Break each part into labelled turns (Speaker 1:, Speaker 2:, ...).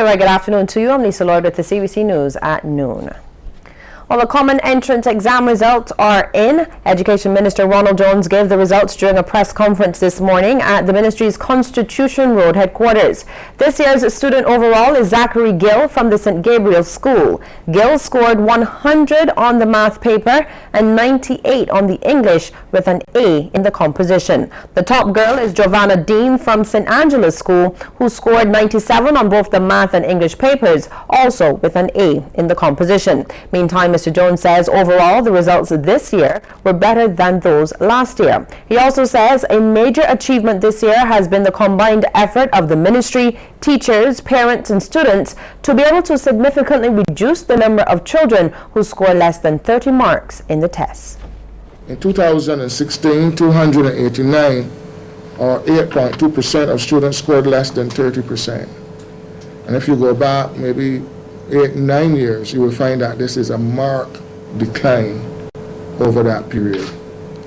Speaker 1: Very good afternoon to you. I'm Lisa Lloyd with the CBC News at noon. Well, the common entrance exam results are in. Education Minister Ronald Jones gave the results during a press conference this morning at the ministry's Constitution Road headquarters. This year's student overall is Zachary Gill from the St. Gabriel School. Gill scored 100 on the math paper and 98 on the English with an A in the composition. The top girl is Giovanna Dean from St. Angela's School, who scored 97 on both the math and English papers, also with an A in the composition. Meantime, Mr. Jones says overall the results this year were better than those last year. He also says a major achievement this year has been the combined effort of the ministry, teachers, parents and students to be able to significantly reduce the number of children who score less than 30 marks in the tests.
Speaker 2: In 2016, 289 or 8.2% of students scored less than 30%. And if you go back maybe 8-9 years, you will find that this is a marked decline over that period,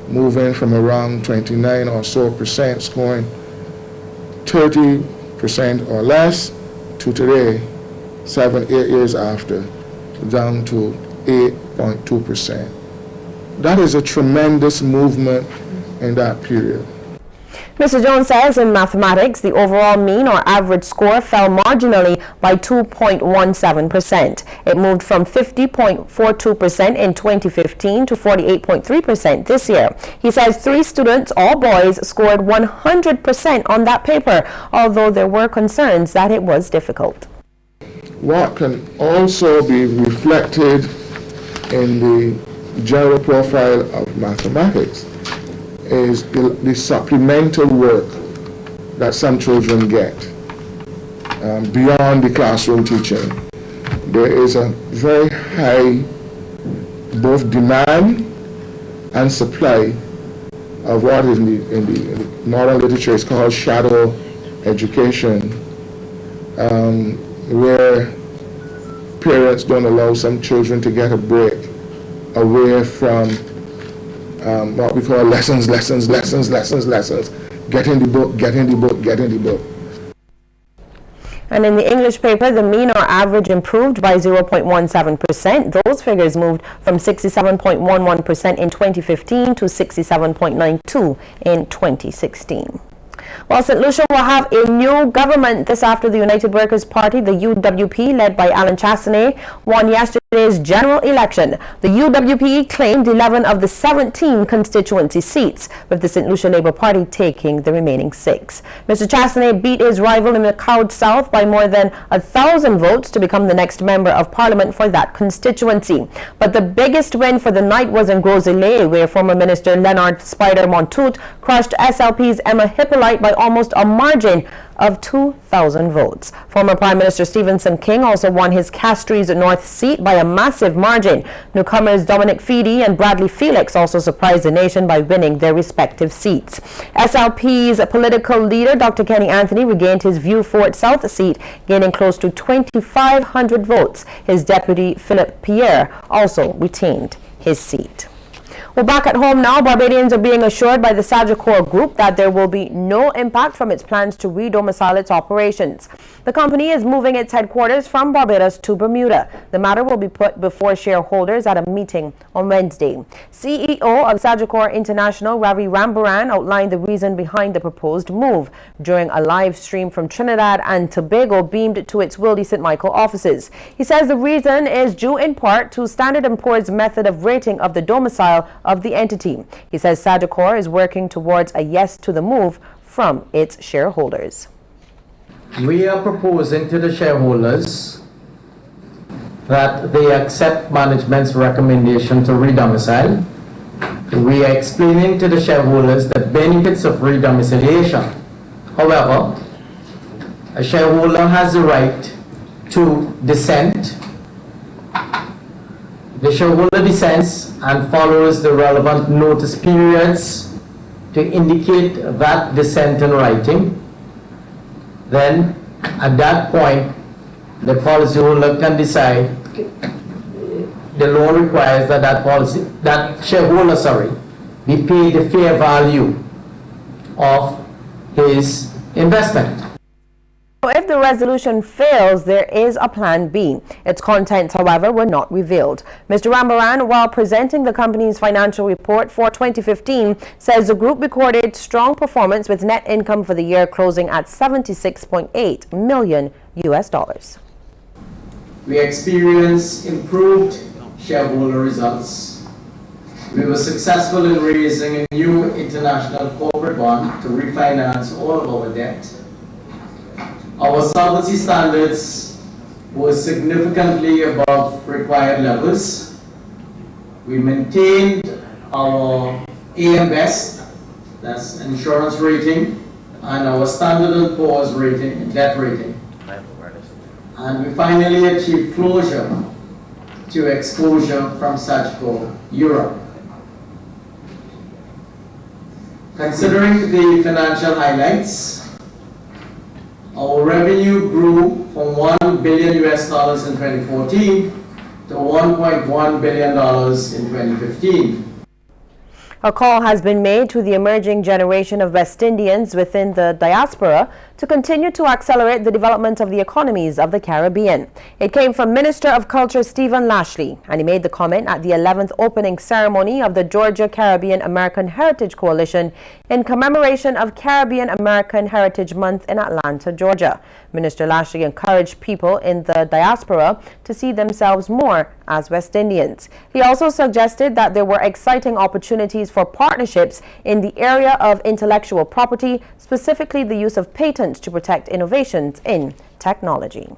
Speaker 2: moving from around 29 or so percent scoring 30% or less to today, 7-8 years after, down to 8.2%. That is a tremendous movement in that period.
Speaker 1: Mr. Jones says in mathematics, the overall mean or average score fell marginally by 2.17%. It moved from 50.42% in 2015 to 48.3% this year. He says 3 students, all boys, scored 100% on that paper, although there were concerns that it was difficult.
Speaker 2: What can also be reflected in the general profile of mathematics is the supplemental work that some children get beyond the classroom teaching. There is a very high both demand and supply of what in the modern literature is called shadow education, where parents don't allow some children to get a break away from what we call lessons. Get in the book.
Speaker 1: And in the English paper, the mean or average improved by 0.17%. Those figures moved from 67.11% in 2015 to 67.92% in 2016. Well, St. Lucia will have a new government this after the United Workers' Party, the UWP, led by Alan Chastanet, won yesterday's general election. The UWP claimed 11 of the 17 constituency seats, with the St. Lucia Labour Party taking the remaining 6. Mr. Chastanet beat his rival in the Cowed South by more than 1,000 votes to become the next member of Parliament for that constituency. But the biggest win for the night was in Gros-Islet, where former Minister Leonard Spider Montoute crushed SLP's Emma Hippolyte by almost a margin of 2,000 votes. Former Prime Minister Stephenson King also won his Castries North seat by a massive margin. Newcomers Dominic Feedy and Bradley Felix also surprised the nation by winning their respective seats. SLP's political leader, Dr. Kenny Anthony, regained his Vieux Fort South seat, gaining close to 2,500 votes. His deputy, Philip Pierre, also retained his seat. Well, back at home now, Barbadians are being assured by the Sagicor Group that there will be no impact from its plans to re-domicile its operations. The company is moving its headquarters from Barbados to Bermuda. The matter will be put before shareholders at a meeting on Wednesday. CEO of Sagicor International, Ravi Rambaran, outlined the reason behind the proposed move during a live stream from Trinidad and Tobago beamed to its Wilde St. Michael offices. He says the reason is due in part to Standard & Poor's method of rating of the domicile of the entity. He says Sagicor is working towards a yes to the move from its shareholders.
Speaker 3: We are proposing to the shareholders that they accept management's recommendation to redomicile. We are explaining to the shareholders the benefits of redomiciliation. However, a shareholder has the right to dissent. The shareholder dissents and follows the relevant notice periods to indicate that dissent in writing. Then, at that point, the policyholder can decide. The law requires that that shareholder, be paid the fair value of his investment.
Speaker 1: If the resolution fails, there is a plan B. Its contents, however, were not revealed. Mr. Rambaran, while presenting the company's financial report for 2015, says the group recorded strong performance with net income for the year closing at $76.8 million.
Speaker 3: We experienced improved shareholder results. We were successful in raising a new international corporate bond to refinance all of our debt. Our solvency standards were significantly above required levels. We maintained our AM Best, that's insurance rating, and our Standard & Poor's rating, debt rating. And we finally achieved closure to exposure from Sagco Europe. Considering the financial highlights, our revenue grew from $1 billion in 2014 to $1.1 billion in 2015.
Speaker 1: A call has been made to the emerging generation of West Indians within the diaspora to continue to accelerate the development of the economies of the Caribbean. It came from Minister of Culture Stephen Lashley, and he made the comment at the 11th opening ceremony of the Georgia Caribbean American Heritage Coalition in commemoration of Caribbean American Heritage Month in Atlanta, Georgia. Minister Lashley encouraged people in the diaspora to see themselves more as West Indians. He also suggested that there were exciting opportunities for partnerships in the area of intellectual property, specifically the use of patents to protect innovations in technology.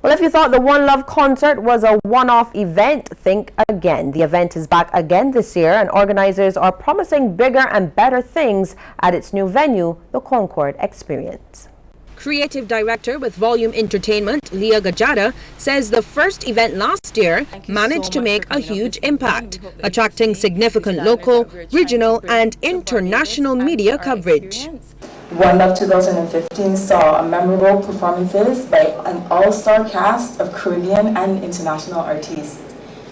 Speaker 1: Well, if you thought the One Love concert was a one-off event, think again. The event is back again this year, and organizers are promising bigger and better things at its new venue, the Concord Experience. Creative Director with Volume Entertainment, Leah Gajada, says the first event last year managed to make a huge impact, attracting significant local, regional and international media coverage.
Speaker 4: One Love 2015 saw memorable performances by an all-star cast of Caribbean and international artists,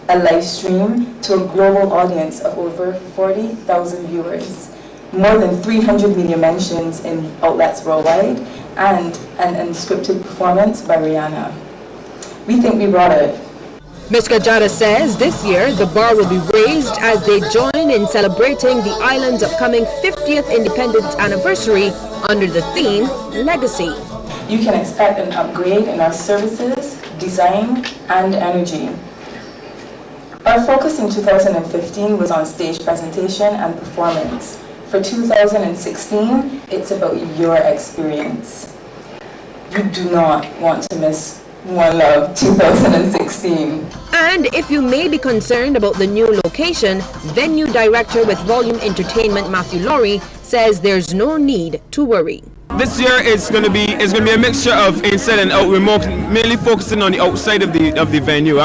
Speaker 4: a live stream to a global audience of over 40,000 viewers, more than 300 media mentions in outlets worldwide, and an unscripted performance by Rihanna. We think we brought it.
Speaker 1: Ms. Gajada says this year the bar will be raised as they join in celebrating the island's upcoming 50th independence anniversary under the theme Legacy.
Speaker 4: You can expect an upgrade in our services, design, and energy. Our focus in 2015 was on stage presentation and performance. For 2016, it's about your experience. You do not want to miss One Love 2016.
Speaker 1: And if you may be concerned about the new location, Venue Director with Volume Entertainment Matthew Laurie says there's no need to worry.
Speaker 5: This year it's going to be a mixture of inside and out. We're mainly focusing on the outside of the venue.